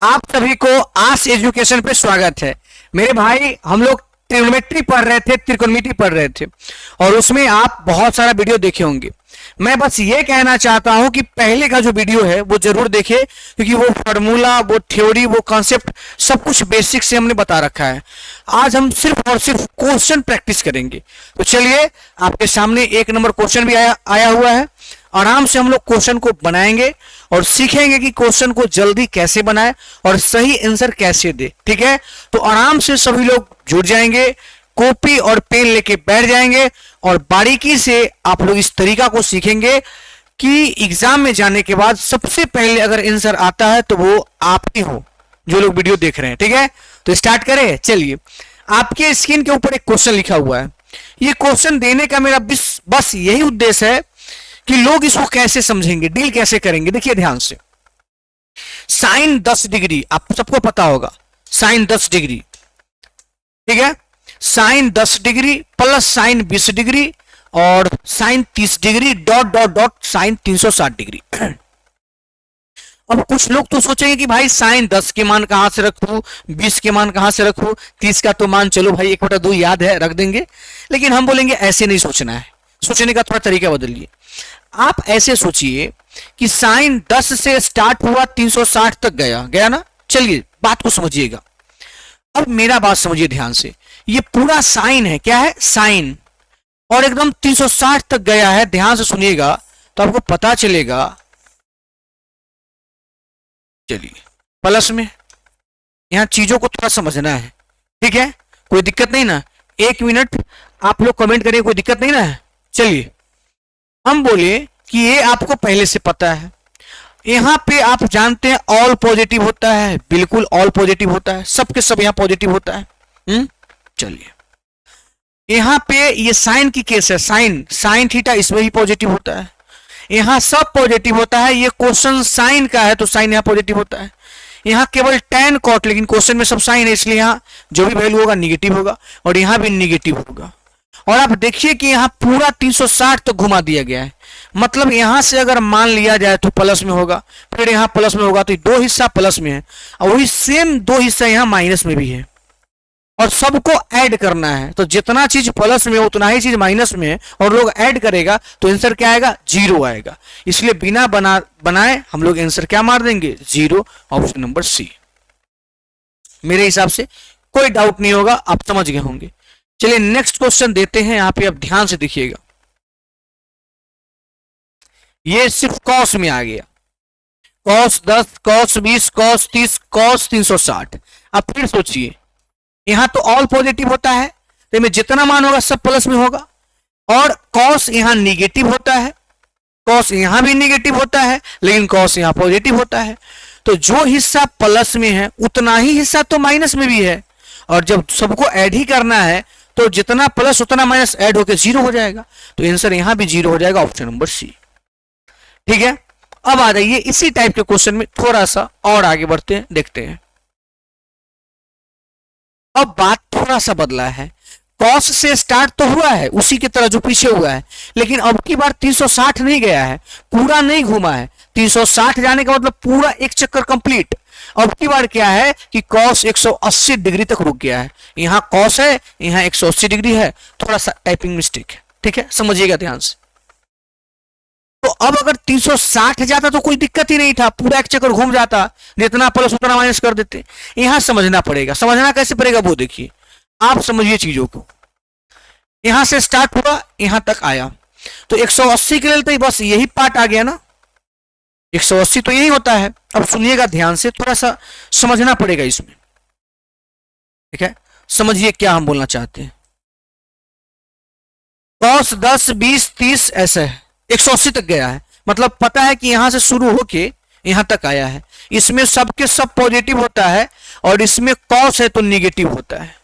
आप सभी को आस एजुकेशन पे स्वागत है। मेरे भाई, हम लोग ट्रिग्नोमेट्री पढ़ रहे थे, त्रिकोणमिति पढ़ रहे थे और उसमें आप बहुत सारा वीडियो देखे होंगे। मैं बस ये कहना चाहता हूं कि पहले का जो वीडियो है वो जरूर देखें, क्योंकि वो फार्मूला, वो थ्योरी, वो कॉन्सेप्ट सब कुछ बेसिक से हमने बता रखा है। आज हम सिर्फ और सिर्फ क्वेश्चन प्रैक्टिस करेंगे। तो चलिए, आपके सामने एक नंबर क्वेश्चन भी आया हुआ है। आराम से हम लोग क्वेश्चन को बनाएंगे और सीखेंगे कि क्वेश्चन को जल्दी कैसे बनाए और सही आंसर कैसे दे। ठीक है, तो आराम से सभी लोग जुड़ जाएंगे, कॉपी और पेन लेके बैठ जाएंगे और बारीकी से आप लोग इस तरीका को सीखेंगे कि एग्जाम में जाने के बाद सबसे पहले अगर आंसर आता है तो वो आप ही हो जो लोग वीडियो देख रहे हैं। ठीक है, तो स्टार्ट करें। चलिए, आपके स्क्रीन के ऊपर एक क्वेश्चन लिखा हुआ है। ये क्वेश्चन देने का मेरा बस यही उद्देश्य है कि लोग इसको कैसे समझेंगे, डील कैसे करेंगे। देखिए ध्यान से, साइन 10 डिग्री आप सबको पता होगा, साइन 10 डिग्री। ठीक है, sine 10 degree plus sine 20 degree और sine 30 degree dot dot dot sine 360 degree. अब कुछ लोग तो सोचेंगे कि भाई साइन 10 के मान कहां से रखूं, 20 के मान कहां से रखूं, 30 का तो मान चलो भाई 1/2 याद है, रख देंगे। लेकिन हम बोलेंगे ऐसे नहीं सोचना है, सोचने का थोड़ा तरीका बदलिए। आप ऐसे सोचिए कि साइन 10 से स्टार्ट हुआ 360 तक गया ना। चलिए बात को समझिएगा। अब मेरा बात समझिए ध्यान से, ये पूरा साइन है, क्या है, साइन, और एकदम 360 तक गया है। ध्यान से सुनिएगा तो आपको पता चलेगा। चलिए, प्लस में यहां चीजों को थोड़ा समझना है। ठीक है, कोई दिक्कत नहीं ना? 1 मिनट आप लोग कमेंट करिए, कोई दिक्कत नहीं ना? चलिए, हम बोले कि ये आपको पहले से पता है। यहां पे आप जानते हैं ऑल पॉजिटिव होता है, बिल्कुल ऑल पॉजिटिव होता है, सबके सब यहां पॉजिटिव होता है। चलिए, यहां पे ये साइन की केस है, साइन साइन थीटा, इसमें भी पॉजिटिव होता है। यहां सब पॉजिटिव होता है। ये क्वेश्चन साइन का है तो साइन यहां पॉजिटिव होता है। यहां केवल tan cot, लेकिन क्वेश्चन में सब साइन है, इसलिए यहां जो भी वैल्यू होगा निगेटिव होगा और यहां भी निगेटिव होगा। और आप देखिए कि यहां पूरा 360 तक घुमा दिया गया है। मतलब यहां से अगर मान लिया जाए तो प्लस में होगा, फिर यहां प्लस में होगा, तो 2 हिस्सा प्लस में है और वही सेम 2 हिस्सा यहां माइनस में भी है और सबको ऐड करना है। तो जितना चीज प्लस में उतना ही चीज माइनस में है और लोग ऐड करेगा तो आंसर क्या आएगा, 0 आएगा। इसलिए बिना बनाए हम लोग आंसर क्या मार देंगे, 0। Option number C. मेरे हिसाब से कोई डाउट नहीं होगा, आप समझ गए होंगे। चलिए नेक्स्ट क्वेश्चन देते हैं। यहां पे आप ध्यान से देखिएगा, ये सिर्फ कॉस में आ गया, कॉस 10, कॉस 20, कॉस 30, कॉस 360। अब फिर सोचिए, यहां तो ऑल पॉजिटिव होता है तो में जितना मान होगा सब प्लस में होगा, और कॉस यहां निगेटिव होता है, कॉस यहां भी निगेटिव होता है, लेकिन कॉस यहां पॉजिटिव होता है। तो जो हिस्सा प्लस में है उतना ही हिस्सा तो माइनस में भी है, और जब सबको ऐड ही करना है तो जितना प्लस उतना माइनस ऐड होकर 0 हो जाएगा। तो आंसर यहां भी 0 हो जाएगा, ऑप्शन नंबर सी। ठीक है, अब आ जाइए इसी टाइप के क्वेश्चन में थोड़ा सा और आगे बढ़ते हैं, देखते हैं। अब बात थोड़ा सा बदला है, कॉस से स्टार्ट तो हुआ है उसी की तरह जो पीछे हुआ है, लेकिन अब की बार 360 नहीं गया है, पूरा नहीं घूमा है। 360 जाने का मतलब पूरा एक चक्कर कंप्लीट। अब की बार क्या है कि कॉस 180 डिग्री तक रुक गया है। यहां कॉस है, यहां 180 डिग्री है, थोड़ा सा टाइपिंग मिस्टेक है। ठीक है, समझिएगा ध्यान से। तो अब अगर 360 जाता तो कोई दिक्कत ही नहीं था, पूरा एक चक्कर घूम जाता, जितना प्लस उतना माइनस कर देते। यहां समझना पड़ेगा। समझना कैसे पड़ेगा वो देखिए, आप समझिए चीजों को। यहां से स्टार्ट हुआ, यहां तक आया, तो 180 के लिए तो बस यही पार्ट आ गया ना, 180 तो यही होता है। अब सुनिएगा ध्यान से, थोड़ा सा समझना पड़ेगा इसमें। ठीक है, समझिए क्या हम बोलना चाहते हैं। कॉस 10, 20, 30 ऐसा है, 180 तक गया है, मतलब पता है कि यहां से शुरू होके यहां तक आया है। इसमें सबके सब पॉजिटिव होता है और इसमें कॉस है तो निगेटिव होता है।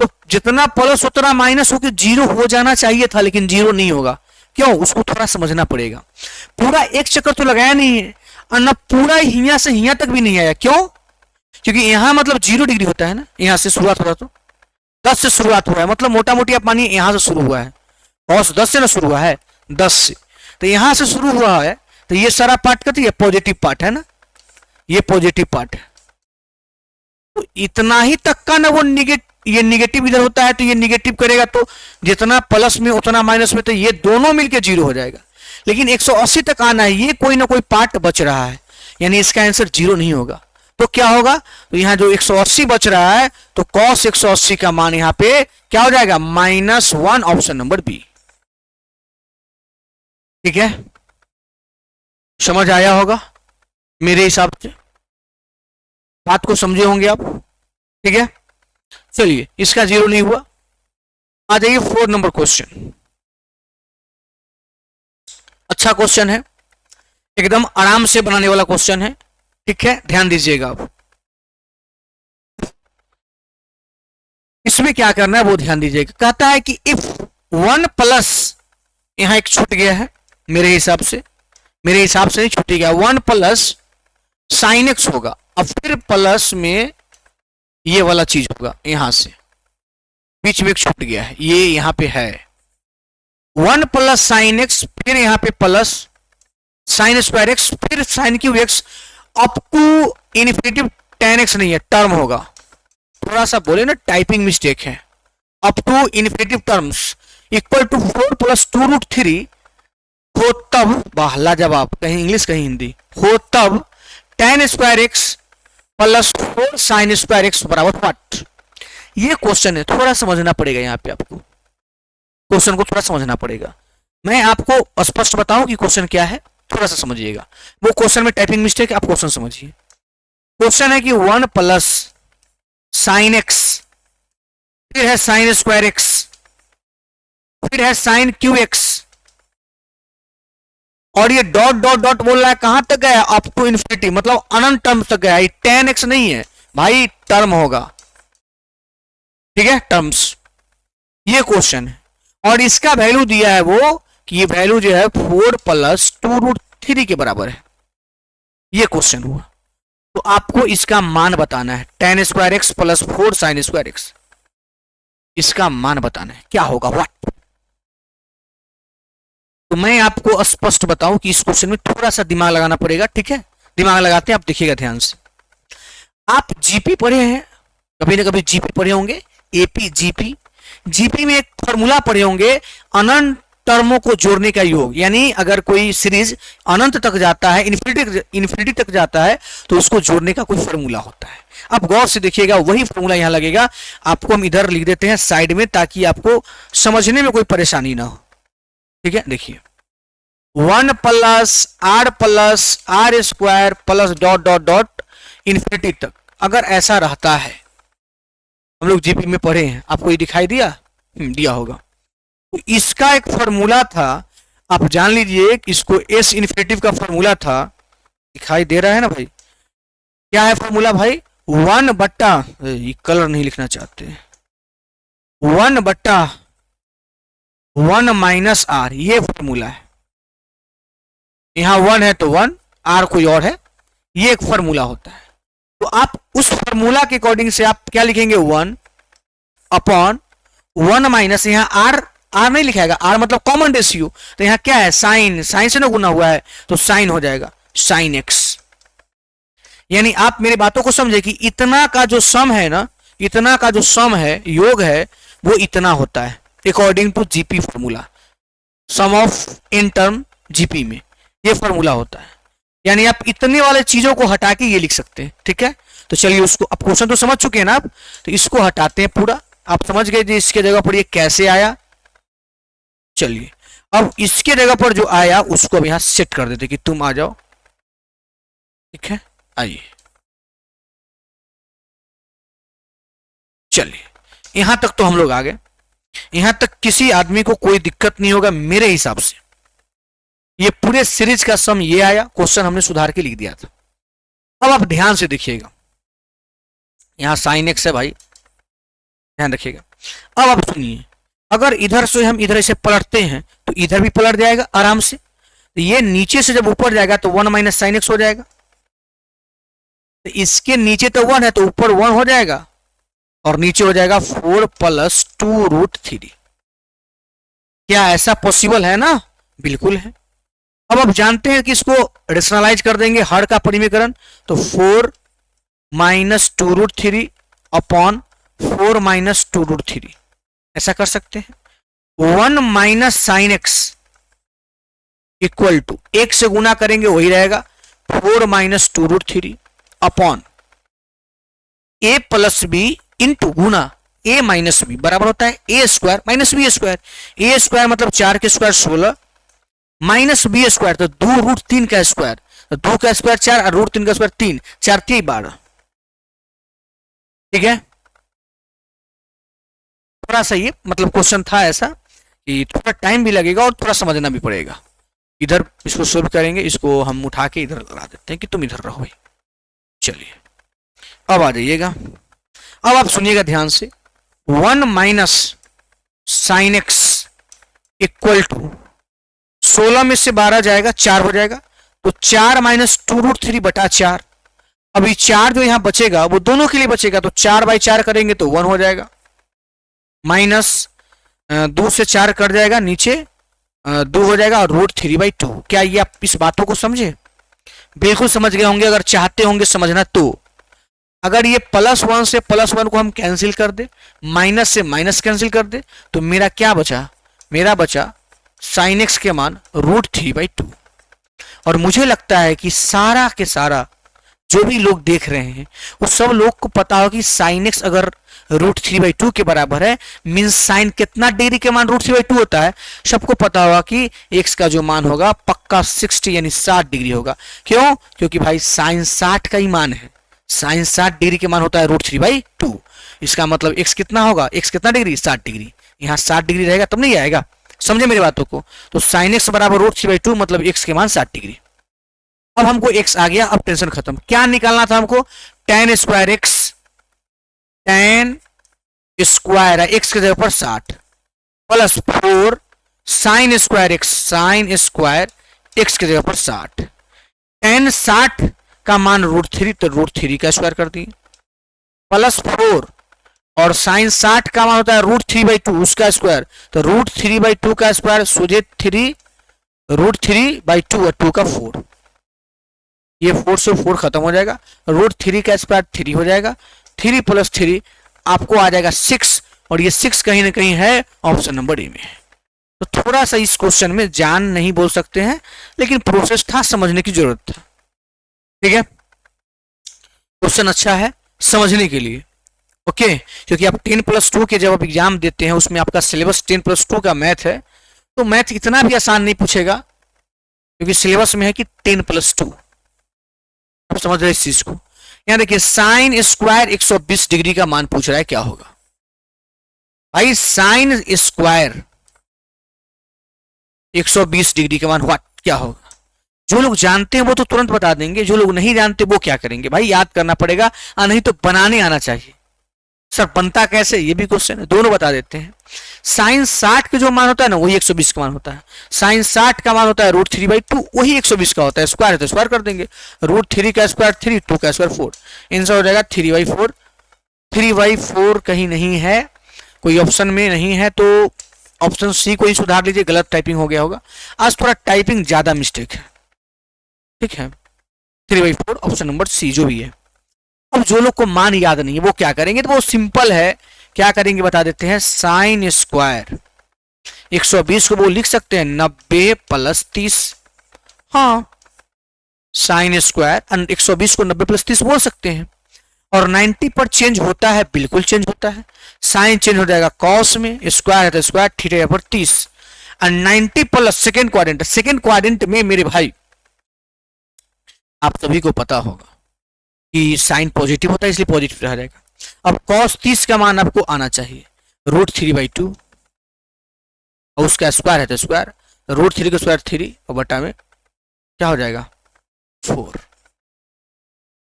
तो जितना प्लस उतना माइनस होकर 0 हो जाना चाहिए था, लेकिन 0 नहीं होगा। क्यों, उसको थोड़ा समझना पड़ेगा। पूरा एक चक्कर तो लगाया नहीं है और न पूरा हिया से हिया तक भी नहीं आया। क्यों, क्योंकि यहां मतलब 0 डिग्री होता है ना, यहां से शुरुआत हो रहा, तो 10 से शुरुआत हुआ है, मतलब मोटा मोटी आप मानिए यहां से शुरू हुआ है। कॉस 10 से ना शुरू हुआ है, 10 से, तो यहां से शुरू हुआ है, तो ये सारा पार्ट का तो ये पॉजिटिव पार्ट है ना, ये पॉजिटिव पार्ट है। तो इतना ही तक का ना वो ये निगेटिव इधर होता है तो ये निगेटिव करेगा, तो जितना प्लस में उतना माइनस में, तो ये दोनों मिलके जीरो हो जाएगा। लेकिन 180 तक आना है, ये कोई ना कोई पार्ट बच रहा है, यानी इसका आंसर जीरो नहीं होगा। तो क्या होगा, तो यहां जो 180 बच रहा है तो cos 180 का मान यहां पे क्या हो जाएगा, -1, ऑप्शन नंबर बी। ठीक है, समझ आया होगा मेरे हिसाब से, बात को समझे होंगे आप। ठीक है, चलिए इसका जीरो नहीं हुआ। आ जाइए 4 नंबर क्वेश्चन। अच्छा क्वेश्चन है, एकदम आराम से बनाने वाला क्वेश्चन है। ठीक है, ध्यान दीजिएगा आप। इसमें क्या करना है वो ध्यान दीजिएगा। कहता है कि इफ 1 प्लस, यहां एक छूट गया है मेरे हिसाब से नहीं छूट गया, 1 प्लस साइन एक्स होगा, अब फिर प्लस में ये वाला चीज होगा, यहां से बीच में एक छूट गया है, ये यहां पे है 1 प्लस साइन एक्स, फिर यहां पे प्लस साइन स्क्वायर एक्स, फिर sine cube x, up to infinity tan x नहीं है, टर्म होगा। थोड़ा सा बोले ना टाइपिंग मिस्टेक है। Up to infinitive terms equal to 4 plus 2√3 हो तब, बाहला जवाब, कहीं इंग्लिश कहीं हिंदी, हो तब tan square x plus 4 sign square x बराबर व्हाट। ये क्वेश्चन है, थोड़ा समझना पड़ेगा यहाँ पे आपको, क्वेश्चन को थोड़ा समझना पड़ेगा। मैं आपको स्पष्ट बताऊं कि क्वेश्चन क्या है, थोड़ा सा समझिएगा। वो क्वेश्चन में टाइपिंग मिस्टेक है, आप क्वेश्चन समझिए। क्वेश्चन है कि 1 प्लस साइन एक्स, फिर है साइन स्क्वायर एक्स, फिर है साइन क्यू एक्स, और ये डॉट डॉट डॉट बोल रहा है कहां तक गया, अप टू इन्फिनिटी, मतलब अनंत टर्म तक गया। ये tan एक्स नहीं है भाई, टर्म होगा। ठीक है, टर्म्स, ये क्वेश्चन है। और इसका वैल्यू दिया है वो कि ये वैल्यू जो है 4 प्लस 2√3 के बराबर है। ये क्वेश्चन हुआ, तो आपको इसका मान बताना है, tan square x plus 4 sign square x, इसका मान बताना है क्या होगा, व्हाट। तो मैं आपको स्पष्ट बताऊं कि इस क्वेश्चन में थोड़ा सा दिमाग लगाना पड़ेगा। ठीक है, दिमाग लगाते हैं, आप देखिएगा ध्यान से। आप जीपी पढ़े हैं, कभी ना कभी जीपी पढ़े होंगे, एपी जीपी। जीपी में एक फॉर्मूला पढ़े होंगे, अनंत टर्मों को जोड़ने का योग, यानी अगर कोई सीरीज अनंत तक जाता है, इन्फिनिटी तक जाता है, तो उसको जोड़ने का कोई फॉर्मूला होता है। अब गौर से देखिएगा, वही फॉर्मूला यहां लगेगा। आपको हम इधर लिख देते हैं साइड में, ताकि आपको समझने में कोई परेशानी ना हो। ठीक है, देखिए 1 plus r square plus dot dot dot infinity तक, अगर ऐसा रहता है, हम लोग जीपी में पढ़े हैं, आपको ये दिखाई दिया, दिया होगा। तो इसका एक फॉर्मूला था, आप जान लीजिए, इसको एस इन्फिनिटिव का फॉर्मूला था, दिखाई दे रहा है ना भाई। क्या है फॉर्मूला भाई, 1 बट्टा, ये कलर नहीं लिखना चाहते, 1 बट्टा 1 माइनस आर, ये फॉर्मूला है। यहां 1 है तो 1, आर कोई और है, ये एक फॉर्मूला होता है। तो आप उस फॉर्मूला के अकॉर्डिंग से आप क्या लिखेंगे, 1 अपॉन 1 माइनस, यहां आर नहीं लिखाएगा, आर मतलब कॉमन रेशियो, तो यहां क्या है, साइन से ना गुना हुआ है, तो साइन हो जाएगा साइन एक्स। यानी आप मेरी बातों को समझे कि इतना का जो सम है ना, इतना का जो सम है, योग है, वो इतना होता है according to GP formula, sum of n term GP में ये फॉर्मूला होता है। यानी आप इतने वाले चीजों को हटा के ये लिख सकते हैं। ठीक है, तो चलिए उसको, अब क्वेश्चन तो समझ चुके हैं ना आप, तो इसको हटाते हैं पूरा। आप समझ गए इसके जगह पर ये कैसे आया। चलिए अब इसके जगह पर जो आया उसको अब यहां सेट कर देते कि तुम आ जाओ। ठीक है, आइए, चलिए यहां तक तो हम लोग आ गए, यहां तक किसी आदमी को कोई दिक्कत नहीं होगा मेरे हिसाब से। ये पूरे सीरीज का सम ये आया, क्वेश्चन हमने सुधार के लिख दिया था। अब आप ध्यान से देखिएगा, यहां साइन एक्स है भाई, ध्यान रखिएगा। अब आप सुनिए, अगर इधर से हम इधर से पलटते हैं तो इधर भी पलट जाएगा आराम से। तो ये नीचे से जब ऊपर जाएगा तो 1 माइनस साइन एक्स हो जाएगा। तो इसके नीचे तो 1 है तो ऊपर 1 हो जाएगा, और नीचे हो जाएगा 4 प्लस 2√3। क्या ऐसा पॉसिबल है ना, बिल्कुल है। अब आप जानते हैं कि इसको रेशनलाइज कर देंगे, हर का परिमीकरण, तो 4 माइनस 2√3 अपॉन 4 माइनस 2√3, ऐसा कर सकते हैं। 1 minus sine x equal to, एक से गुना करेंगे वही रहेगा 4 minus 2√3 upon a plus b into गुना ए माइनस बी बराबर होता है a square minus b square. A square मतलब 4 के स्क्वायर 16 माइनस बी स्क्वायर तो 2√3 का स्क्वायर, तो 2 का स्क्वायर 4 और √3 का स्क्वायर 3, 4 3 12। ठीक है, थोड़ा सा ये मतलब क्वेश्चन था ऐसा कि थोड़ा टाइम भी लगेगा और थोड़ा समझना भी पड़ेगा। इधर इसको सोल्व करेंगे, इसको हम उठा के इधर लगा देते हैं कि तुम इधर रहो भाई। चलिए अब आ जाइएगा, अब आप सुनिएगा ध्यान से। 1 minus sine x equal to 16 में से 12 जाएगा 4 हो जाएगा, तो 4 माइनस 2√3 बटा 4। अभी 4 जो यहां बचेगा वो दोनों के लिए बचेगा, तो 4/4 करेंगे तो 1 हो जाएगा, माइनस 2 से 4 कट जाएगा, नीचे 2 हो जाएगा और √3/2। क्या ये आप इस बातों को समझे? बिल्कुल समझ गए होंगे अगर चाहते होंगे समझना तो। अगर ये +1 से +1 को हम कैंसिल कर दे, माइनस से माइनस कैंसिल कर दे, तो मेरा क्या बचा? मेरा बचा साइन एक्स के मान √3/2। और मुझे लगता है कि सारा के सारा जो भी लोग देख रहे हैं वो सब लोग को पता हो कि साइन एक्स अगर √3/2 के बराबर है, मीन्स साइन कितना डिग्री के मान √3/2 होता है? सबको पता होगा कि एक्स का जो मान होगा पक्का 60 यानी 60 डिग्री होगा। क्यों? क्योंकि भाई साइन 60 का ही मान है, साइन 60 डिग्री के मान होता है √3/2। इसका मतलब एक्स कितना होगा? एक्स कितना डिग्री? 60 डिग्री। यहाँ 60 डिग्री रहेगा तब नहीं आएगा, समझे मेरी बातों को? तो साइन एक्स बराबर √3/2 मतलब एक्स के मान 60 डिग्री। अब हमको एक्स आ गया, अब टेंशन खत्म। क्या निकालना था हमको? tan square x, tan square x के जगह पर 60 plus 4 sign square x, sign square x के जगह पर 60। tan 60 का मान √3 तो √3 का स्क्वायर कर दिए, प्लस 4 और साइन 60 का मान होता है √3/2 उसका स्क्वायर, तो √3/2 का स्क्वायर सोझे 3 √3/2 और 2 का 4। ये 4 से 4 खत्म हो जाएगा, √3 का स्क्वायर 3 हो जाएगा, 3 + 3 आपको आ जाएगा 6, और ये 6 कहीं ना कहीं है ऑप्शन नंबर ए में। तो थोड़ा सा इस क्वेश्चन में जान नहीं बोल सकते हैं, लेकिन प्रोसेस था, समझने की जरूरत था। ठीक है, क्वेश्चन अच्छा है समझने के लिए। ओके, क्योंकि आप 10+2 के जब आप एग्जाम देते हैं उसमें आपका सिलेबस 10+2 का मैथ है, तो मैथ इतना भी आसान नहीं पूछेगा, क्योंकि सिलेबस में है कि 10+2। आप समझ रहे इस चीज को? यहां देखिए साइन स्क्वायर 120 डिग्री का मान पूछ रहा है, क्या होगा भाई? साइन स्क्वायर 120 डिग्री का मान हुआ, क्या होगा? जो लोग जानते हैं वो तो तुरंत बता देंगे, जो लोग नहीं जानते वो क्या करेंगे भाई? याद करना पड़ेगा, नहीं तो बनाने आना चाहिए। सर बनता कैसे, ये भी क्वेश्चन है, दोनों बता देते हैं। साइन 60 का जो मान होता है ना वही 120 का मान होता है। साइन 60 का मान होता है √3/2, वही 120 का होता है। स्क्वायर है तो स्क्वायर कर देंगे, √3 का स्क्वायर 3, 2 का स्क्वायर 4, आंसर हो जाएगा 3/4। 3/4 कहीं नहीं है, कोई ऑप्शन में नहीं है, तो ऑप्शन सी को ही सुधार लीजिए, गलत टाइपिंग हो गया होगा। आज थोड़ा टाइपिंग ज्यादा मिस्टेक है, ठीक है। 3/4 ऑप्शन नंबर सी जो भी है। अब जो लोग को मान याद नहीं है वो क्या करेंगे? तो वो सिंपल है, क्या करेंगे बता देते हैं। साइन स्क्वायर 120 को वो लिख सकते हैं 90 + 30, हाँ साइन स्क्वायर 120 को 90 + 30 बोल सकते हैं। और 90 पर चेंज होता है, बिल्कुल चेंज होता है। साइन चेंज हो जाएगा कॉस में, स्क्वायर है तो स्क्वायर, थीटा पर 30 और 90 plus second quadrant. Second quadrant में मेरे भाई आप सभी को पता होगा कि साइन पॉजिटिव होता है, इसलिए पॉजिटिव रह जाएगा। अब cos 30 का मान आपको आना चाहिए √3/2 और उसका स्क्वायर है तो स्क्वायर, √3 का स्क्वायर 3 और बटा में क्या हो जाएगा 4,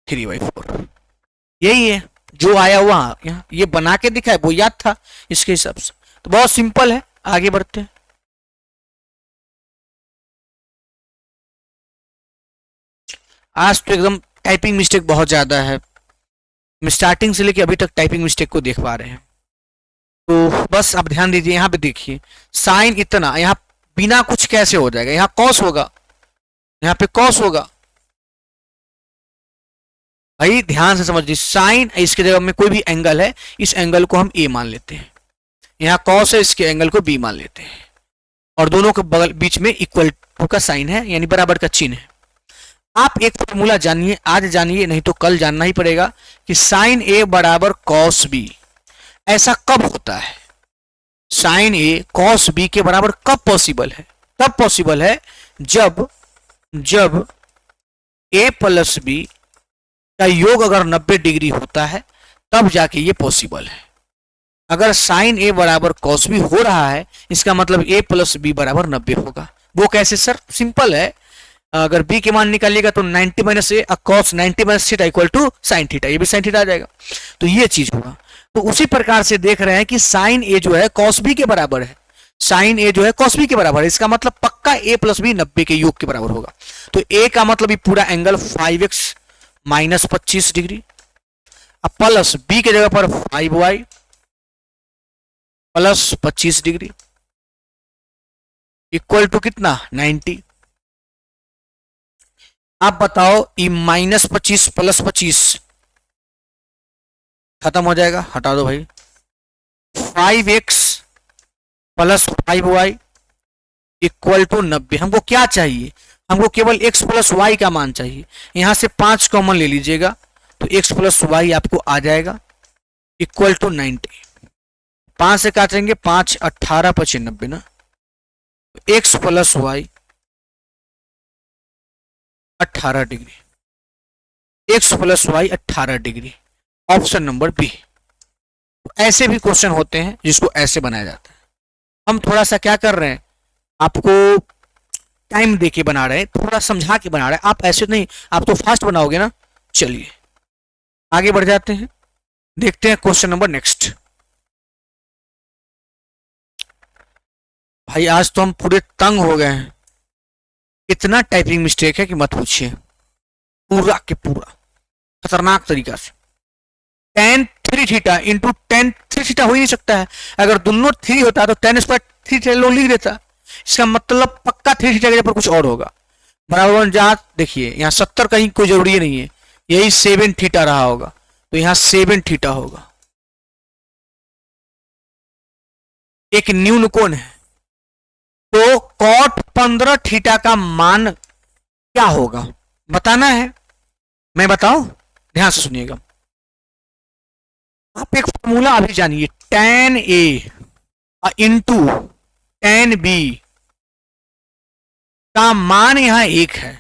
3/4। यही है जो आया हुआ यहाँ, ये बना के दिखा है वो याद था इसके हिसाब से। तो बहुत सिंपल है, आगे बढ़ते हैं। आज तो एकदम टाइपिंग मिस्टेक बहुत ज्यादा है, स्टार्टिंग से लेके अभी तक टाइपिंग मिस्टेक को देख पा रहे हैं। तो बस आप ध्यान दीजिए, यहाँ पे देखिए साइन इतना, यहाँ बिना कुछ कैसे हो जाएगा? यहाँ कॉस होगा, यहाँ पे कॉस होगा, भाई ध्यान से समझिए, साइन इसके जगह में कोई भी एंगल है, इस एंगल को हम ए मान लेते हैं, यहाँ कॉस है, इसके एंगल को बी मान लेते हैं, और दोनों के बगल बीच में इक्वल टू का साइन है, यानी बराबर का चिन्ह है। आप एक फॉर्मूला जानिए, आज जानिए, नहीं तो कल जानना ही पड़ेगा कि साइन ए बराबर कॉस बी। ऐसा कब होता है? साइन ए कॉस बी के बराबर कब पॉसिबल है? तब पॉसिबल है जब ए प्लस बी का योग अगर 90 डिग्री होता है, तब जाके ये पॉसिबल है। अगर साइन ए बराबर कॉस बी हो रहा है, इसका मतलब ए प्लस बी बराबर 90 होगा। वो कैसे सर? सिंपल है, अगर बी के मान निकालिएगा तो 90 minus a cos 90 minus theta equal to sine theta, ये भी साइन थीटा आ जाएगा, तो ये चीज होगा। तो उसी प्रकार से देख रहे हैं कि साइन ए जो है कॉस बी के बराबर है, साइन ए जो है कॉस बी के बराबर है, इसका मतलब पक्का ए प्लस बी 90 के योग के बराबर होगा। तो ए का मतलब ये पूरा एंगल 5x माइनस 25 डिग्री, अब प्लस बी के जगह पर 5y plus 25 degree equal to कितना? 90। आप बताओ, ये माइनस 25 प्लस 25 खत्म हो जाएगा, हटा दो भाई। 5x plus 5y equal to 90। हमको क्या चाहिए? हमको केवल x प्लस वाई का मान चाहिए। यहां से 5 कॉमन ले लीजिएगा तो x प्लस वाई आपको आ जाएगा इक्वल टू 90। 5 से काटेंगे, 5 18 25 90 ना, x plus y 18 degree, x plus y 18 degree, option number B. ऐसे भी क्वेश्चन होते हैं जिसको ऐसे बनाया जाता है। हम थोड़ा सा क्या कर रहे हैं, आपको टाइम देके बना रहे हैं, थोड़ा समझा के बना रहे हैं। आप ऐसे नहीं, आप तो फास्ट बनाओगे ना। चलिए आगे बढ़ जाते हैं, देखते हैं क्वेश्चन नंबर नेक्स्ट। भाई आज तो हम पूरे तंग हो गए हैं, इतना टाइपिंग मिस्टेक है कि मत पूछिए, पूरा के पूरा खतरनाक तरीका से। tan 3 theta into tan 3 theta हो ही नहीं सकता है। अगर दोनों 3 होता तो tan स्क्वायर 3 थीटा लोग लिख देता, इसका मतलब पक्का 3 थीटा के जगह पर कुछ और होगा। बराबर जहां देखिए, यहाँ 70 कहीं कोई जरूरी नहीं है, यही 7 थीटा रहा होगा, तो यहाँ 7 थीटा होगा। एक न्यून कोण है, तो cot 15 थीटा का मान क्या होगा बताना है। मैं बताऊं, ध्यान से सुनिएगा। आप एक फॉर्मूला अभी जानिए, tan A into tan B का मान यहां 1 है,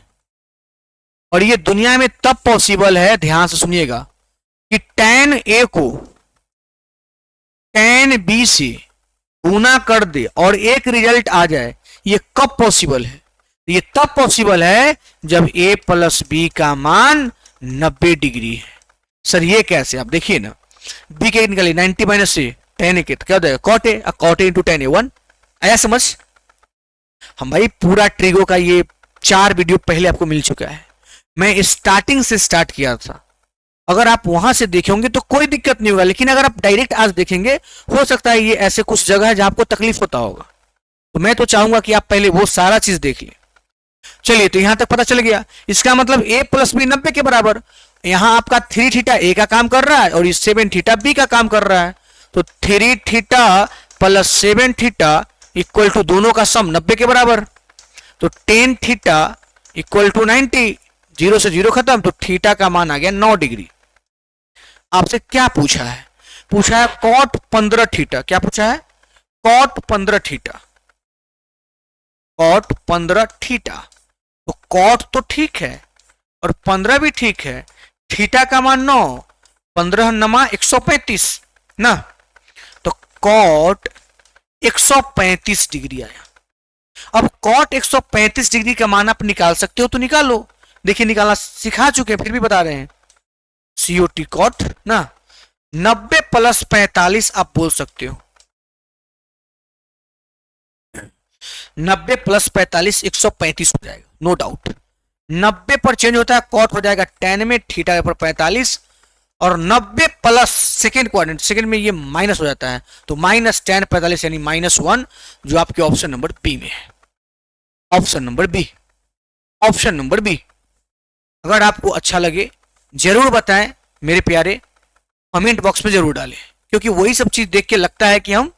और ये दुनिया में तब पॉसिबल है, ध्यान से सुनिएगा, कि tan A को tan B से गुना कर दे और एक रिजल्ट आ जाए। ये कब पॉसिबल है? ये तब पॉसिबल है जब a प्लस बी का मान 90 डिग्री है। सर ये कैसे? आप देखिए ना, b के निकालिए 90 माइनस से tan a के, तो क्या हो जाएगा? cot a, cot a into tan a 1। आया समझ? हम भाई पूरा ट्रिगो का ये 4 वीडियो पहले आपको मिल चुका है, मैं स्टार्टिंग से स्टार्ट किया था। अगर आप वहां से देखेंगे तो कोई दिक्कत नहीं होगा, लेकिन अगर आप डायरेक्ट आज देखेंगे, हो सकता है ये ऐसे कुछ जगह है जहां आपको तकलीफ होता होगा। तो मैं तो चाहूंगा कि आप पहले वो सारा चीज देख लें। चलिए, तो यहां तक पता चल गया, इसका मतलब a प्लस बी 90 के बराबर। यहां आपका 3 थीटा a का काम कर रहा है और 7 थीटा b का काम कर रहा है, तो 3 theta plus 7 theta equal to दोनों का सम 90 के बराबर। तो tan थीटा इक्वल टू 90, 0 से 0 खत्म, तो थीटा का मान आ गया 9 डिग्री। आपसे क्या पूछा है? पूछा है cot 15 थीटा। क्या पूछा है? cot 15 theta, cot 15 theta. तो cot तो ठीक है और 15 भी ठीक है, थीटा का मान 9, 15 नमा 135 ना, तो cot 135 डिग्री आया। अब cot 135 डिग्री का मान आप निकाल सकते हो तो निकालो। देखिए निकालना सिखा चुके हैं, फिर भी बता रहे हैं। COT cot ना 90 प्लस 45 आप बोल सकते हो, 90 प्लस 45 135 हो जाएगा, नो डाउट। 90 पर चेंज होता है, कॉट हो जाएगा tan में, थीटा पर 45, और 90 प्लस सेकेंड क्वाड्रेंट, सेकेंड में ये माइनस हो जाता है, तो माइनस tan 45 यानी -1, जो आपके ऑप्शन नंबर बी में है। Option number B, option number B. अगर आपको अच्छा लगे जरूर बताएं मेरे प्यारे, कमेंट बॉक्स में जरूर डालें, क्योंकि वही सब चीज देख के लगता है कि हम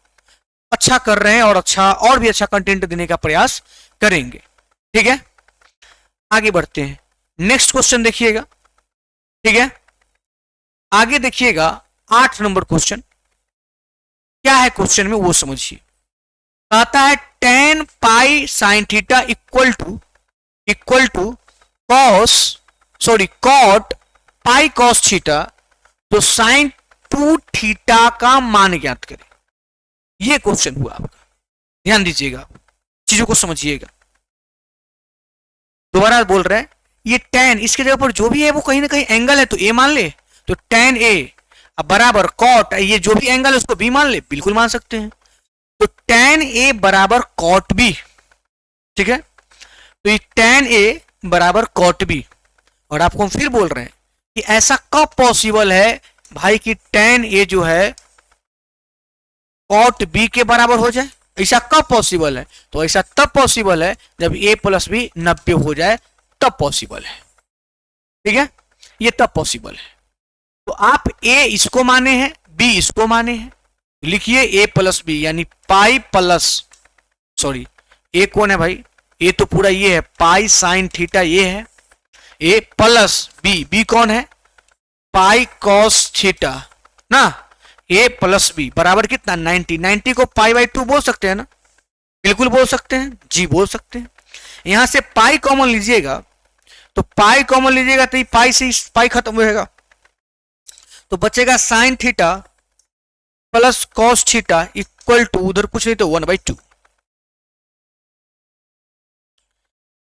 अच्छा कर रहे हैं और अच्छा और भी अच्छा कंटेंट देने का प्रयास करेंगे। ठीक है, आगे बढ़ते हैं। नेक्स्ट क्वेश्चन देखिएगा। ठीक है, आगे देखिएगा 8 नंबर क्वेश्चन। क्या है क्वेश्चन में वो समझिए। कहता है tan pi sine theta equal to cot pi cos theta, तो साइन 2 थीटा का मान ज्ञात करें। ये क्वेश्चन हुआ आपका, ध्यान दीजिएगा, चीजों को समझिएगा। दोबारा बोल रहे हैं, ये tan इसके जगह पर जो भी है वो कहीं ना कहीं एंगल है, तो a मान ले, तो tan a अब बराबर कॉट, ये जो भी एंगल है उसको b मान ले, बिल्कुल मान सकते हैं, तो tan a बराबर कॉट b। ठीक है, तो ये tan a बराबर कॉट b। और आपको हम फिर बोल रहे हैं कि ऐसा कब पॉसिबल है भाई कि tan a जो है कॉट b के बराबर हो जाए? ऐसा कब पॉसिबल है? तो ऐसा तब पॉसिबल है जब a प्लस बी 90 हो जाए, तब पॉसिबल है। ठीक है, ये तब पॉसिबल है। तो आप a इसको माने हैं, b इसको माने हैं, लिखिए a प्लस बी यानी पाई प्लस, सॉरी a कौन है भाई? a तो पूरा ये है, पाई साइन थीटा ये है, a प्लस b कौन है? पाई कॉस थीटा ना, a प्लस बी बराबर कितना? 90। 90 को पाई बाई 2 बोल सकते हैं ना? बिल्कुल बोल सकते हैं जी, बोल सकते हैं। यहां से पाई कॉमन लीजिएगा, तो पाई कॉमन लीजिएगा तो पाई से पाई खत्म होएगा, तो बचेगा sine theta plus cos theta equal to, उधर कुछ नहीं तो 1/2।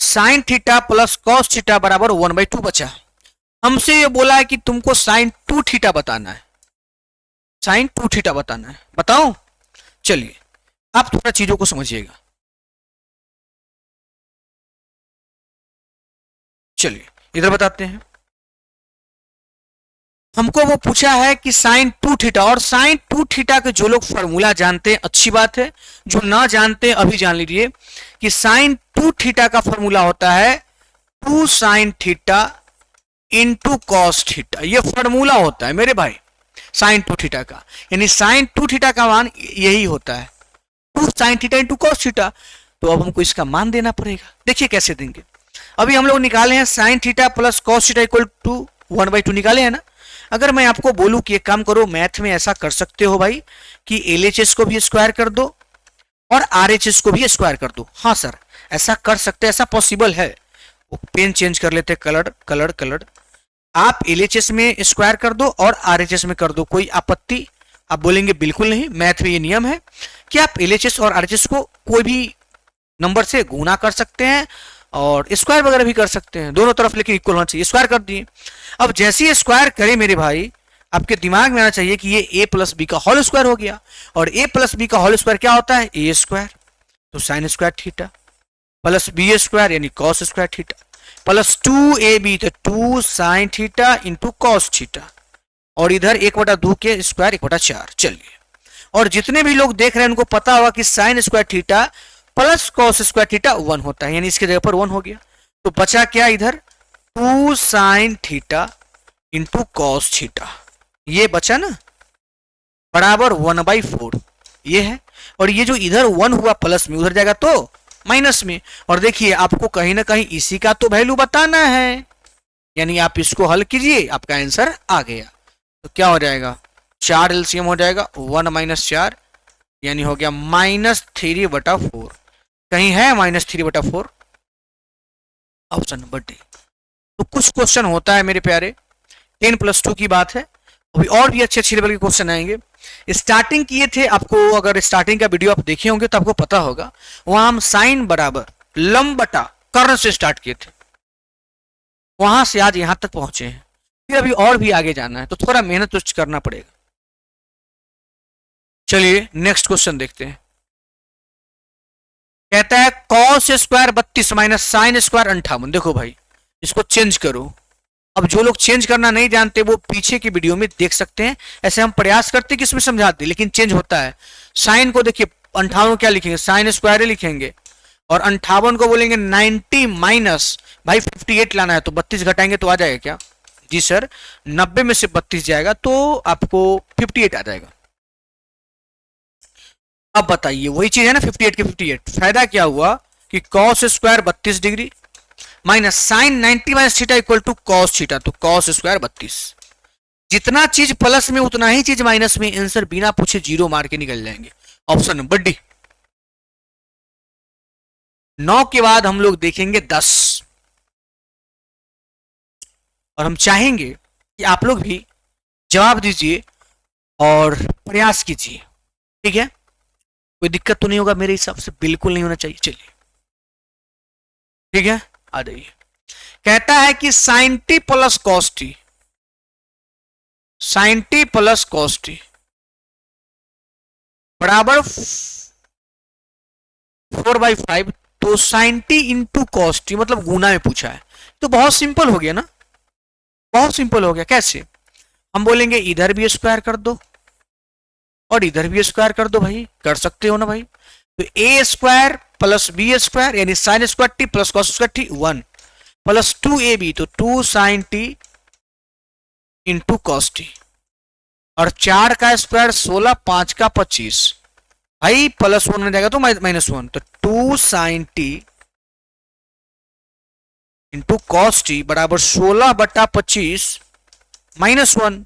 Sine theta plus cos theta बराबर 1/2 बचा। हमसे ये बोला है कि तुमको साइन 2 थीटा बताना है, साइन 2 थीटा बताना है, बताओ। चलिए आप थोड़ा चीजों को समझिएगा। चलिए इधर बताते हैं। हमको वो पूछा है कि साइन 2 थीटा, और साइन 2 थीटा के जो लोग फॉर्मूला जानते हैं अच्छी बात है, जो ना जानते हैं अभी जान लीजिए कि साइन 2 थीटा का फॉर्मूला होता है 2 sine theta into cos theta. ये फॉर्मूला होता है मेरे भाई साइन 2 थीटा का, यानी साइन 2 थीटा का मान यही होता है 2 sine theta into cos theta. तो अब हमको इसका मान देना पड़ेगा। देखिए कैसे देंगे। अभी हम लोग निकाले हैं sine theta plus cos theta equal to 1/2 निकाले हैं ना। अगर मैं आपको बोलूं कि एक काम करो, मैथ में ऐसा कर सकते हो भाई कि LHS को भी स्क्वायर कर दो और RHS को भी स्क्वायर कर दो। हाँ सर ऐसा कर सकते हैं, ऐसा पॉसिबल है। पेन चेंज कर लेते, कलर आप LHS में स्क्वायर कर दो और RHS में कर दो, कोई आपत्ति? आप बोलेंगे बिल्कुल नहीं, मैथ में ये नियम है कि आप LHS और RHS को कोई भी नंबर से गुना कर सकते हैं और स्क्वायर वगैरह भी कर सकते हैं, दोनों तरफ लेकिन इक्वल होना चाहिए। स्क्वायर कर दिए। अब जैसे ही स्क्वायर करें मेरे भाई, आपके दिमाग में आना चाहिए कि ये a प्लस बी का होल स्क्वायर हो गया, और a प्लस बी का होल स्क्वायर क्या होता है? a स्क्वायर, तो sine square theta plus b square यानी cos square theta plus 2ab, तो 2 sine theta into cos theta, और इधर 1/2 के स्क्वायर 1/4। चलिए, और जितने भी लोग देख रहे हैं उनको पता होगा कि sign square theta plus cos square theta 1 होता है, यानी इसके जगह पर 1 हो गया। तो बचा क्या इधर? 2 sine theta into cos theta, ये बचा ना, बराबर 1/4 ये है। और ये जो इधर 1 हुआ प्लस में, उधर जाएगा तो माइनस में। और देखिए आपको कहीं ना कहीं इसी का तो वैल्यू बताना है, यानी आप इसको हल कीजिए, आपका आंसर आ गया। तो क्या हो जाएगा? 4 LCM हो जाएगा, 1 - 4 यानी हो गया -3/4। कहीं है -3/4? Option number D. तो कुछ क्वेश्चन होता है मेरे प्यारे, 10 + 2 की बात है, अभी और भी अच्छे लेवल के क्वेश्चन आएंगे। स्टार्टिंग किए थे, आपको अगर स्टार्टिंग का वीडियो आप देखे होंगे तो आपको पता होगा, वहां हम साइन बराबर लंब बटा कर्ण से स्टार्ट किए थे, वहां से आज यहां तक पहुंचे हैं। फिर अभी और भी आगे जाना है, तो थोड़ा मेहनत तो करना पड़ेगा। चलिए नेक्स्ट क्वेश्चन देखते हैं। कहता है cos square 32 minus sine square 58। देखो भाई इसको चेंज करो। अब जो लोग चेंज करना नहीं जानते वो पीछे की वीडियो में देख सकते हैं। ऐसे हम प्रयास करते कि इसमें समझाते, लेकिन चेंज होता है। साइन को देखिए 58 क्या लिखेंगे? साइन स्क्वायर लिखेंगे, और 58 को बोलेंगे 90 माइनस, भाई 58 लाना है तो 32 घटाएंगे तो आ जाएगा क्या? जी सर, 90 में से 32 जाएगा तो आपको 58 आ जाएगा। अब बताइए वही चीज है ना, 58 के 58, फायदा क्या हुआ कि cos square 32 degree minus sine 90 minus theta equal to cos theta, तो कॉस स्क्वायर 32। जितना चीज प्लस में उतना ही चीज माइनस में, आंसर बिना पूछे जीरो मार के निकल जाएंगे। Option number D. 9 के बाद हम लोग देखेंगे 10, और हम चाहेंगे कि आप लोग भी जवाब दीजिए और प्रयास कीजिए, ठीक है? कोई दिक्कत तो नहीं होगा मेरे हिसाब से, बिल्कुल नहीं होना चाहिए। चलिए ठीक है, आ जाइए। कहता है कि sine t plus cos t, sine t plus cos t बराबर 4/5, तो sine t into cos t मतलब गुना में पूछा है, तो बहुत सिंपल हो गया ना, बहुत सिंपल हो गया। कैसे? हम बोलेंगे इधर भी स्क्वायर कर दो और इधर भी स्क्वायर कर दो, भाई कर सकते हो ना भाई। तो a square plus b square यानी sine square t plus cos square t 1 plus 2ab, तो 2 sine t into cos t, और 4 का स्क्वायर 16, 5 का 25, भाई प्लस 1 में जाएगा तो -1, तो 2 sine t into cos t बराबर 16/25 -1,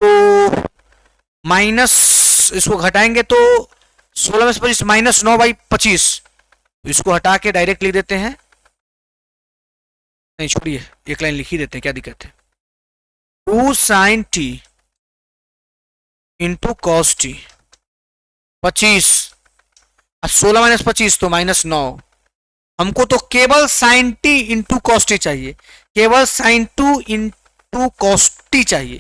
तो माइनस इसको घटाएंगे तो 16 में से 25 -9/25, इसको हटा के डायरेक्ट लिख देते हैं, नहीं छोड़िए एक लाइन लिख ही देते हैं, क्या दिक्कत है। 2 sine t into cos t 25, 16 minus 25 तो -9, हमको तो केवल sine t into cos t चाहिए, केवल साइन 2 इंटू कॉस टी चाहिए,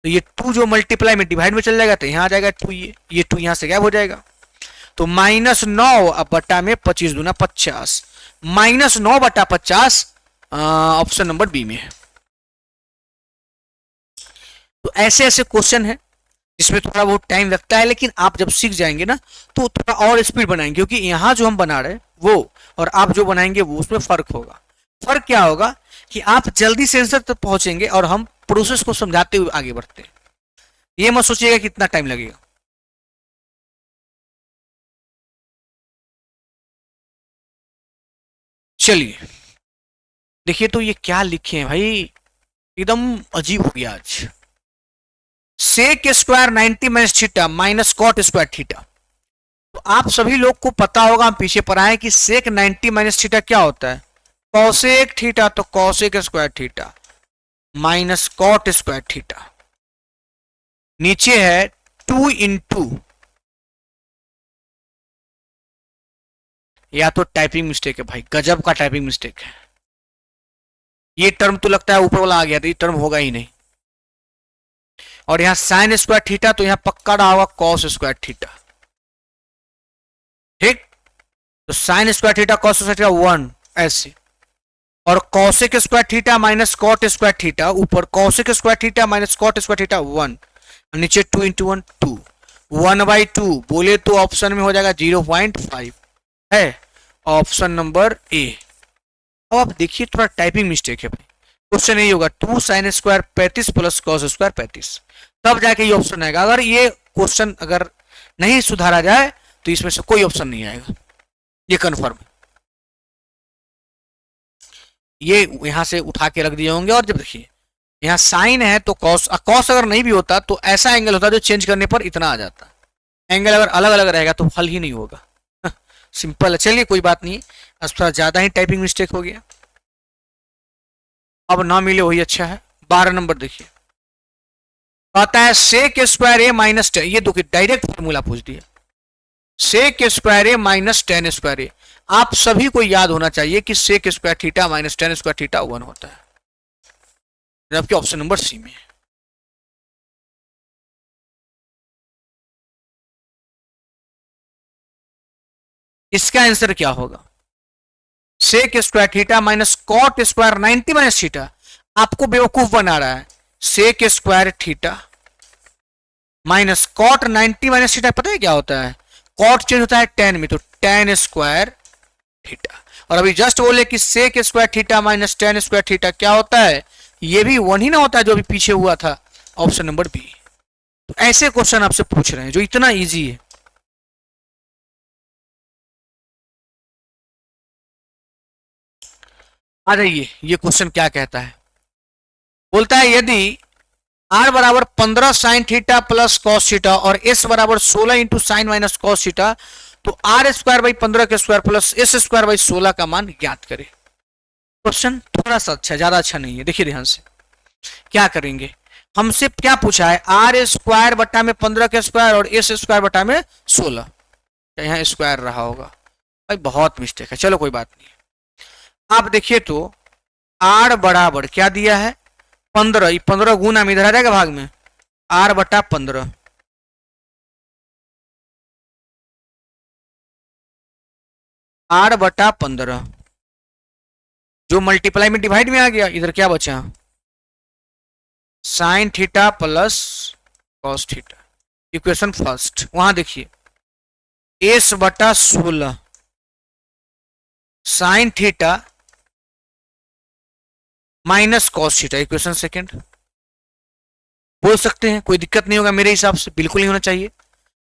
तो ये 2 जो मल्टीप्लाई में डिवाइड में चल जाएगा तो यहां आ जाएगा 2, ये 2 यहां से गायब हो जाएगा, तो -9 अब बटा में 25 दूना 50, -9/50 ऑप्शन नंबर बी में है। तो ऐसे ऐसे क्वेश्चन है जिसमें थोड़ा बहुत टाइम लगता है, लेकिन आप जब सीख जाएंगे ना तो थोड़ा और स्पीड बनाएंगे, क्योंकि यहां जो हम बना रहे हैं वो और आप जो बनाएंगे वो उसमें फर्क होगा। फर्क क्या होगा कि आप जल्दी से आंसर तक पहुंचेंगे और हम प्रोसेस को समझाते हुए आगे बढ़ते हैं। ये मत सोचिएगा कितना टाइम लगेगा। चलिए देखिए तो ये क्या लिखे हैं भाई, एकदम अजीब हो गया आज। Sec square 90 minus theta minus cot square theta, तो आप सभी लोग को पता होगा, हम पीछे पढ़ाए कि सेक 90 माइनस थीटा क्या होता है, कॉसेक थीटा, तो cosec square theta minus cot square theta, नीचे है 2 इंटू, या तो टाइपिंग मिस्टेक है भाई, गजब का टाइपिंग मिस्टेक है, ये टर्म तो लगता है ऊपर वाला आ गया था, ये टर्म होगा ही नहीं, और यहां साइन स्क्वायर थीटा तो यहां पक्का रहा होगा कॉस स्क्वायर थीटा, ठीक, तो sine square theta cos square theta 1 ऐसे, और cosec square theta minus cot square theta, ऊपर cosec square theta minus cot square theta 1, नीचे 2 इंटू 1 2, 1/2 बोले तो ऑप्शन में हो जाएगा 0.5 है, ऑप्शन नंबर ए। अब आप देखिए थोड़ा टाइपिंग मिस्टेक है भाई, क्वेश्चन यही होगा 2 sine square 35 plus cos square 35, तब जाके ये ऑप्शन आएगा। अगर ये क्वेश्चन अगर नहीं सुधारा जाए तो इसमें से कोई ऑप्शन नहीं आएगा, ये कन्फर्म। ये यहां से उठा के रख दिए होंगे, और जब देखिए यहाँ साइन है तो कॉस, कॉस अगर नहीं भी होता तो ऐसा एंगल होता जो चेंज करने पर इतना आ जाता, एंगल अगर अलग अलग रहेगा तो हल ही नहीं होगा। सिंपल है, चलिए कोई बात नहीं, थोड़ा ज्यादा ही टाइपिंग मिस्टेक हो गया, अब ना मिले वही अच्छा है। 12 नंबर देखिए, कहता है सेक स्क्वायर ए माइनस 10, ये देखिए डायरेक्ट फॉर्मूला पूछ दिया, sec square a minus 10 square a, आप सभी को याद होना चाहिए कि sec square theta minus 10 square theta 1 होता है, जबकि ऑप्शन नंबर सी में है। इसका आंसर क्या होगा, sec square theta minus cot square 90 minus theta, आपको बेवकूफ बना रहा है, sec square theta minus cot 90 minus theta, पता है क्या होता है, कॉट चेंज होता है tan में, तो tan स्क्वायर थीटा, और अभी जस्ट बोले कि sec square theta minus tan square theta क्या होता है, ये भी 1 ही ना होता है जो अभी पीछे हुआ था, ऑप्शन नंबर बी। तो ऐसे क्वेश्चन आपसे पूछ रहे हैं जो इतना इजी है। आ जाइए, ये क्वेश्चन क्या कहता है। बोलता है यदि आर बराबर 15 sign theta plus cos theta और एस बराबर 16 into sine minus cos theta, तो आर स्क्वायर बाई 15 के square plus S square by 16 का मान ज्ञात करें। क्वेश्चन थोड़ा सा अच्छा, ज्यादा अच्छा नहीं है, देखिए ध्यान से। क्या करेंगे, हमसे क्या पूछा है, आर स्क्वायर बटा में 15 के स्क्वायर और एस स्क्वायर बटा में 16। यहाँ स्क्वायर रहा होगा भाई, बहुत मिस्टेक है, चलो कोई बात नहीं। आप देखिए तो आर बराबर क्या दिया है 15, 15 गुना में इधर आ जाएगा भाग में, आर बटा 15, आर बटा 15 जो मल्टीप्लाई में डिवाइड में आ गया, इधर क्या बचा sign theta plus cos theta. Equation first, वहां देखिए एस बटा 16 sine theta minus cos theta. Equation second बोल सकते हैं, कोई दिक्कत नहीं होगा, मेरे हिसाब से बिल्कुल नहीं होना चाहिए।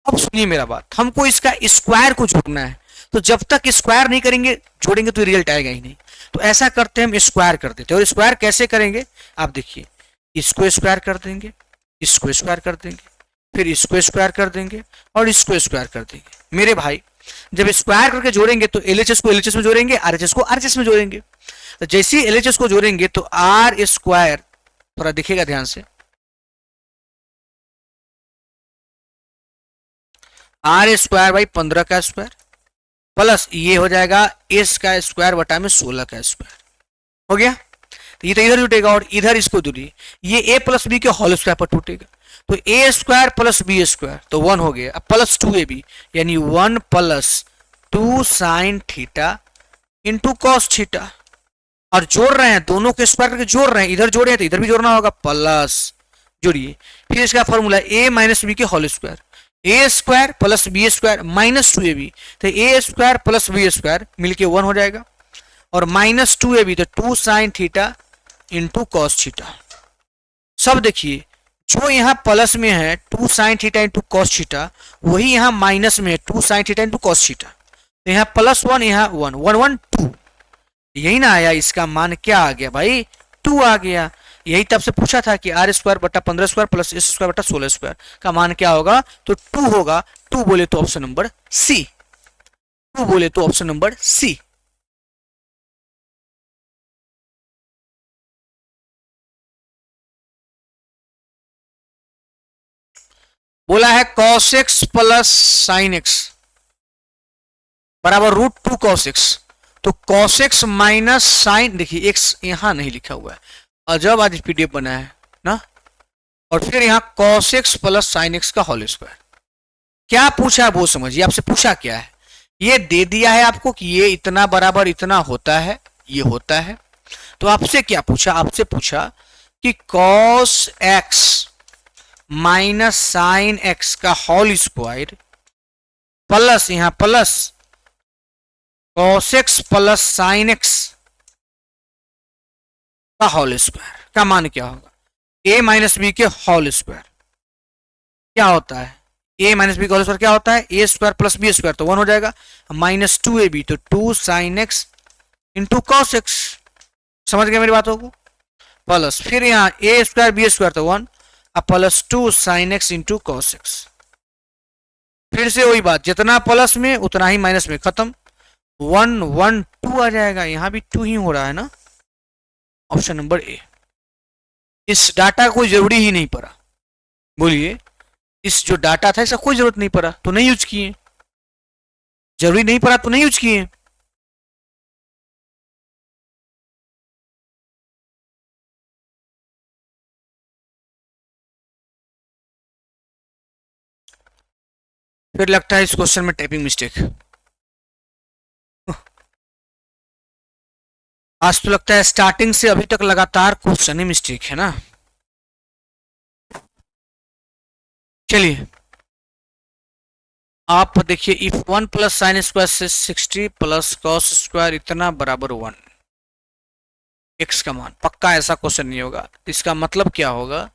अब सुनिए मेरा बात, हमको इसका स्क्वायर को जोड़ना है, तो जब तक स्क्वायर नहीं करेंगे जोड़ेंगे तो रिजल्ट आएगा ही नहीं। तो ऐसा करते हैं, हम स्क्वायर कर देते हैं। और स्क्वायर कैसे करेंगे, आप देखिए, इसको स्क्वायर कर देंगे, इसको स्क्वायर कर देंगे, फिर इसको स्क्वायर कर देंगे और इसको स्क्वायर कर देंगे। मेरे भाई जब स्क्वायर करके जोड़ेंगे तो एलएचएस को एलएचएस में जोड़ेंगे, आरएचएस को आरएचएस में जोड़ेंगे। तो जैसे ही एलएचएस को जोड़ेंगे तो आर स्क्वायर, थोड़ा दिखेगा ध्यान से, आर स्क्वायर बाई 15 का स्क्वायर प्लस ये हो जाएगा एस का स्क्वायर बटा में 16 का स्क्वायर। हो गया, ये तो इधर जुटेगा और इधर इसको दूरी, ये ए प्लस बी के होल स्क्वायर पर टूटेगा, तो a square plus b square तो 1 हो गया। अब प्लस 2ab यानी 1 plus 2 sine theta into cos theta. और जोड़ रहे हैं, दोनों के स्क्वायर करके जोड़ रहे हैं, इधर जोड़े हैं तो इधर भी जोड़ना होगा, प्लस जोड़िए, फिर इसका फॉर्मूला ए माइनस बी के whole square, a square plus b square minus 2ab, तो a square plus b square मिलके 1 हो जाएगा, और माइनस 2ab तो 2 sine theta into cos theta. सब देखिए, जो यहाँ प्लस में है 2 sine theta into cos theta, वही यहाँ माइनस में है 2 sine theta into cos theta. तो यहाँ +1, यहाँ 1, 1 1 2, यही ना आया, इसका मान क्या आ गया भाई, 2 आ गया। यही तब से पूछा था कि आर स्क्वायर बटा 15 स्क्वायर प्लस एस स्क्वायर बटा 16 स्क्वायर का मान क्या होगा, तो 2 होगा। 2 बोले तो ऑप्शन नंबर सी, 2 बोले तो ऑप्शन नंबर सी। बोला है cos x plus sine x बराबर √2 cos x, तो cos x माइनस साइन, देखिए x यहां नहीं लिखा हुआ है, और जब आज पीडीएफ बना है ना, और फिर यहां cos x plus sine x का होल स्क्वायर। क्या पूछा है वो समझिए, आपसे पूछा क्या है, ये दे दिया है आपको कि ये इतना बराबर इतना होता है, ये होता है। तो आपसे क्या पूछा, आपसे पूछा कि cos x minus sine x का होल स्क्वायर प्लस यहां plus cos x plus sine x का होल स्क्वायर का मान क्या होगा, a माइनस बी के होल स्क्वायर क्या होता है, a माइनस बी का होल स्क्वायर क्या होता है, a square plus b square तो 1 हो जाएगा, माइनस 2ab तो 2 sine x into cos x। समझ गए मेरी बातों को, प्लस फिर यहाँ a स्क्वायर बी स्क्वायर तो 1, अब plus 2 sine x into cos x। फिर से वही बात, जितना प्लस में उतना ही माइनस में, खत्म, 1 1 2 आ जाएगा, यहां भी 2 ही हो रहा है ना, ऑप्शन नंबर ए। इस डाटा को जरूरी ही नहीं पड़ा, बोलिए, इस जो डाटा था इसका कोई जरूरत नहीं पड़ा तो नहीं यूज किए, जरूरी नहीं पड़ा तो नहीं यूज किए। फिर लगता है इस क्वेश्चन में टाइपिंग मिस्टेक, आज तो लगता है स्टार्टिंग से अभी तक लगातार क्वेश्चन ही मिस्टेक है ना। चलिए आप देखिए, इफ 1 प्लस साइन स्क्वायर से 60 प्लस कॉस स्क्वायर इतना बराबर 1, x का मान, पक्का ऐसा क्वेश्चन नहीं होगा। इसका मतलब क्या होगा,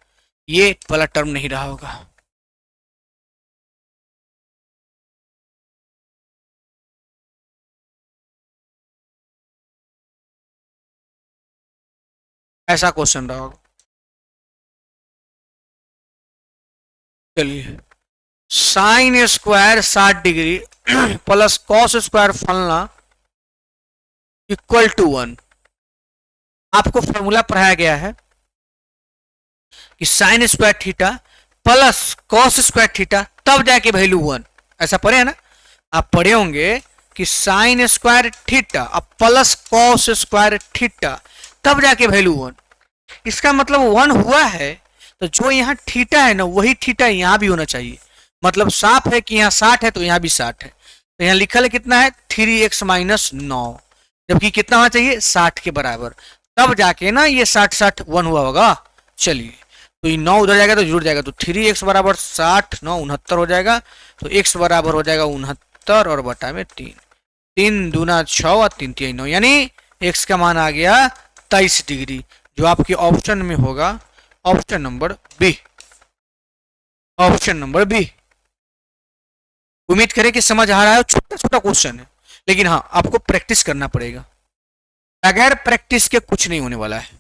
ये वाला टर्म नहीं रहा होगा। ऐसा क्वेश्चन रहा होगा। चलिए, sine square 60 degree plus cos square फलना इक्वल टू 1। आपको फॉर्मूला पढ़ाया गया है कि sign square theta plus cos square theta तब जाके वैल्यू 1, ऐसा पढ़े है ना। आप पढ़े होंगे कि साइन स्क्वायर थीटा अब प्लस कॉस स्क्वायर थीटा तब जाके वैल्यू 1। इसका मतलब 1 हुआ है तो जो यहाँ थीटा है ना वही थीटा यहाँ भी होना चाहिए। मतलब साफ है कि यहाँ 60 है तो यहाँ भी 60 है। तो यहाँ लिखा है कितना है 3x माइनस 9, जबकि कितना होना चाहिए 60 के बराबर, तब जाके ना ये 60 60 1 हुआ होगा। चलिए, तो ये 9 उधर जाएगा तो जुड़ जाएगा, तो 3x बराबर 60 9 69 हो जाएगा। तो x बराबर हो जाएगा 69 और बटा में 3, 3 दूना 6 और 3 3 9, यानी x का मान आ गया 23 डिग्री, जो आपके ऑप्शन में होगा option number B. Option number B. उम्मीद करें कि समझ आ रहा है। छोटा छोटा क्वेश्चन है, लेकिन हाँ आपको प्रैक्टिस करना पड़ेगा, बगैर प्रैक्टिस के कुछ नहीं होने वाला है।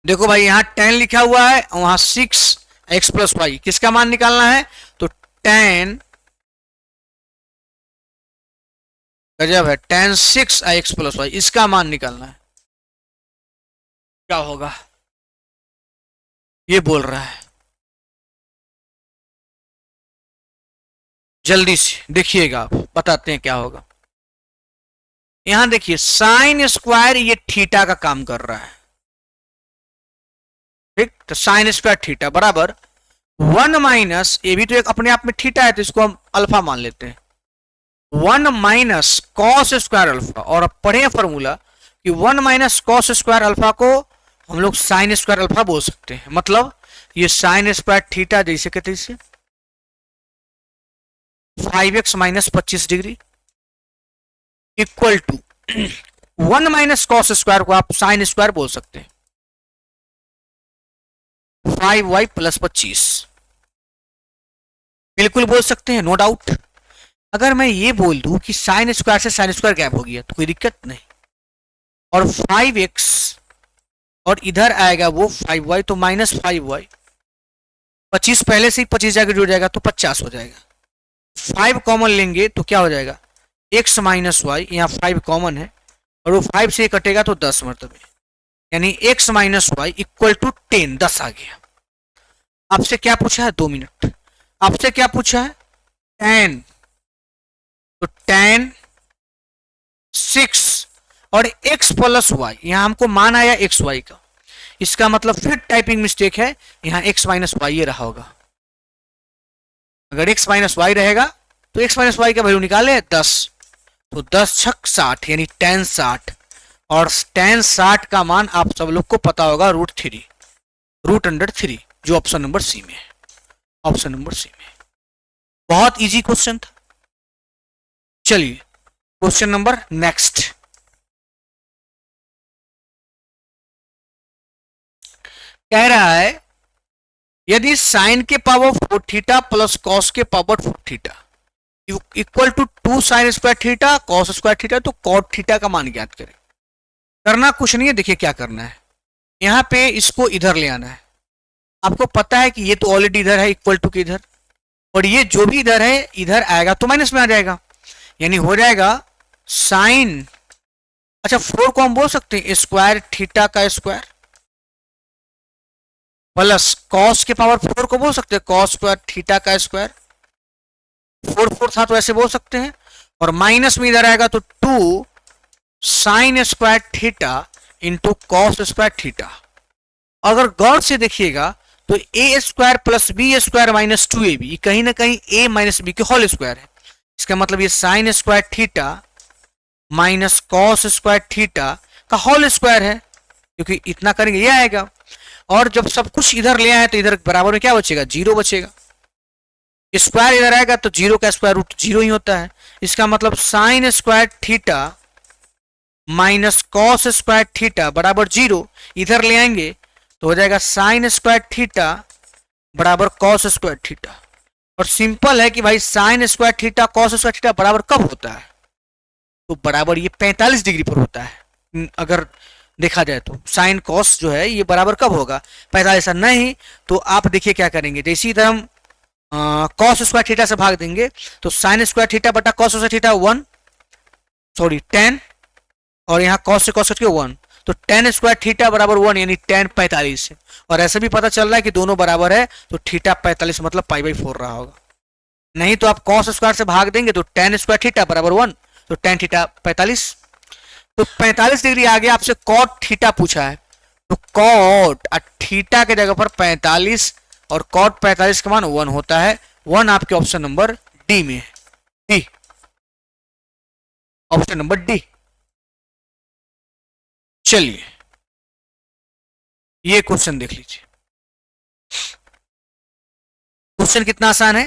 देखो भाई, यहाँ 10 लिखा हुआ है, वहां 6x प्लस वाई, किसका मान निकालना है, तो 10, गजब है, 10 6x प्लस वाई, इसका मान निकालना है। क्या होगा ये बोल रहा है, जल्दी से देखिएगा, आप बताते हैं क्या होगा। यहां देखिए साइन स्क्वायर ये थीटा का काम कर रहा है, ठीक। तो साइन स्क्वायर थीटा बराबर 1 माइनस, ये भी तो एक अपने आप में थीटा है तो इसको हम अल्फा मान लेते हैं, 1 माइनस कॉस स्क्वायर अल्फा। और अब पढ़े फॉर्मूला कि 1 माइनस कॉस स्क्वायर अल्फा को हम लोग साइन स्क्वायर अल्फा बोल सकते हैं। मतलब ये साइन स्क्वायर थीटा जैसे के तैसे 5x minus 25 degree equal to 1 minus cos square को आप साइन स्क्वायर बोल सकते हैं, 5y प्लस 25, बिल्कुल बोल सकते हैं, नो डाउट। अगर मैं ये बोल दूं कि साइन स्क्वायर से साइन स्क्वायर गैप हो गया तो कोई दिक्कत नहीं, और 5x और इधर आएगा वो 5y, तो माइनस 5y, 25 पहले से ही 25 जाकर जुड़ जाएगा तो 50 हो जाएगा। 5 कॉमन लेंगे तो क्या हो जाएगा x माइनस वाई, यहाँ 5 कॉमन है और वो 5 से कटेगा तो 10 मरतबे, यानी x minus y equal to 10, 10 आ गया। आपसे क्या पूछा है, 2 मिनट, आपसे क्या पूछा है 10, तो 10 6 और x प्लस वाई, यहां हमको मान आया एक्स वाई का, इसका मतलब फिर टाइपिंग मिस्टेक है, यहां x माइनस वाई रहा होगा। अगर x माइनस वाई रहेगा तो x माइनस वाई का वैल्यू निकाले 10, तो 10 छक 60 यानी 10 60, और 10 60 का मान आप सब लोग को पता होगा √3, √3, जो ऑप्शन नंबर सी में है, ऑप्शन नंबर सी में। बहुत इजी क्वेश्चन था। चलिए क्वेश्चन नंबर नेक्स्ट, कह रहा है यदि साइन के पावर 4 थीटा प्लस कॉस के power 4 theta equal to 2 sine square theta cos square theta, तो कॉट थीटा का मान ज्ञात करें। करना कुछ नहीं है, देखिए क्या करना है, यहां पे इसको इधर ले आना है। आपको पता है कि ये तो ऑलरेडी इधर है इक्वल टू के इधर, और ये जो भी इधर है इधर आएगा तो माइनस में आ जाएगा, यानी हो जाएगा साइन, अच्छा 4 को हम बोल सकते हैं स्क्वायर थीटा का स्क्वायर, प्लस कॉस के पावर 4 को बोल सकते हैं कॉस स्क्वायर थीटा का स्क्वायर, 4 4 था तो ऐसे बोल सकते हैं, और माइनस में इधर आएगा तो 2 sine square theta into cos square theta. अगर गौर से देखिएगा तो a square plus b square minus 2ab कहीं ना कहीं a माइनस बी के होल स्क्वायर है। इसका मतलब ये sine square theta minus cos square theta का होल स्क्वायर है, क्योंकि इतना करेंगे ये आएगा, और जब सब कुछ इधर ले आए तो इधर बराबर में क्या बचेगा 0 बचेगा। स्क्वायर इधर आएगा तो 0 का स्क्वायर रूट 0 ही होता है। इसका मतलब sign square theta minus cos square theta बराबर 0। इधर ले आएंगे तो हो जाएगा साइन स्क्वायर थीटा बराबर कॉस स्क्वायर थीटा। और सिंपल है कि भाई sign square theta cos square theta बराबर कब होता है, तो बराबर ये 45 डिग्री पर होता है। अगर देखा जाए तो साइन कॉस जो है ये बराबर कब होगा, 45। नहीं तो आप देखिए क्या करेंगे, जैसे इधर हम कॉस स्क्वायर थीटा से भाग देंगे तो साइन स्क्वायर थीटा बटा कॉस स्क्वायर थीटा 10, और यहाँ कॉस से कॉस के 1, तो tan स्क्वायर थीटा बराबर 1 यानी tan 45 है। और ऐसे भी पता चल रहा है कि दोनों बराबर है तो थीटा 45 मतलब π/4 रहा होगा। नहीं तो आप कॉस स्क्वायर से भाग देंगे तो tan स्क्वायर थीटा बराबर 1, तो tan थीटा 45। तो 45 डिग्री आगे आपसे कॉट थीटा पूछा है, तो कॉट थीटा के जगह पर 45 और कॉट 45 का मान 1 होता है। 1 आपके ऑप्शन नंबर डी में है, डी, ऑप्शन नंबर डी। चलिए ये क्वेश्चन देख लीजिए। क्वेश्चन कितना आसान है,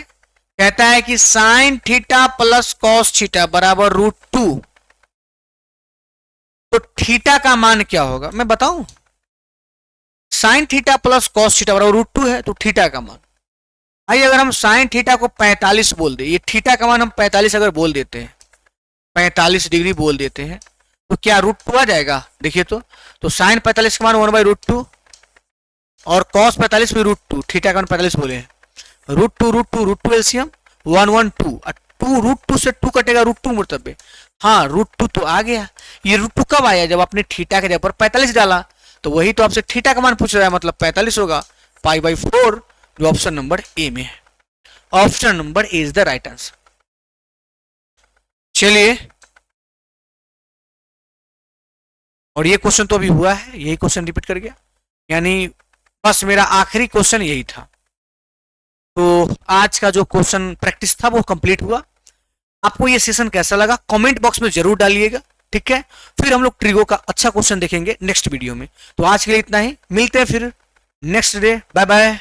कहता है कि sign theta plus cos theta बराबर √2, तो थीटा का मान क्या होगा मैं बताऊं। Sign theta plus cos theta बराबर √2 है, तो थीटा का मान, आइए अगर हम साइन थीटा को 45 बोल दे, ये थीटा का मान हम 45 अगर बोल देते हैं, 45 डिग्री बोल देते हैं, तो क्या √2 आ जाएगा। देखिए तो साइन 45 का मान 1/√2 और कॉस 45 भी √2, थीटा का मान 45 बोले हैं, √2 एलसीएम 112, 2 √2 से 2 कटेगा, √2 मुर्तबे, हाँ √2 तो आ गया। ये √2 कब आया, जब आपने थीटा के जगह पर 45 डाला, तो वही तो आपसे थीटा का मान पूछ रहा है, मतलब 45 होगा, π/4, जो ऑप्शन नंबर ए में है। Option number A is the right answer. चलिए, और ये क्वेश्चन तो अभी हुआ है, यही क्वेश्चन रिपीट कर गया, यानी बस मेरा आखिरी क्वेश्चन यही था। तो आज का जो क्वेश्चन प्रैक्टिस था वो कंप्लीट हुआ। आपको ये सेशन कैसा लगा कमेंट बॉक्स में जरूर डालिएगा, ठीक है। फिर हम लोग ट्रिगो का अच्छा क्वेश्चन देखेंगे नेक्स्ट वीडियो में। तो आज के लिए इतना ही, मिलते हैं फिर नेक्स्ट डे, बाय बाय।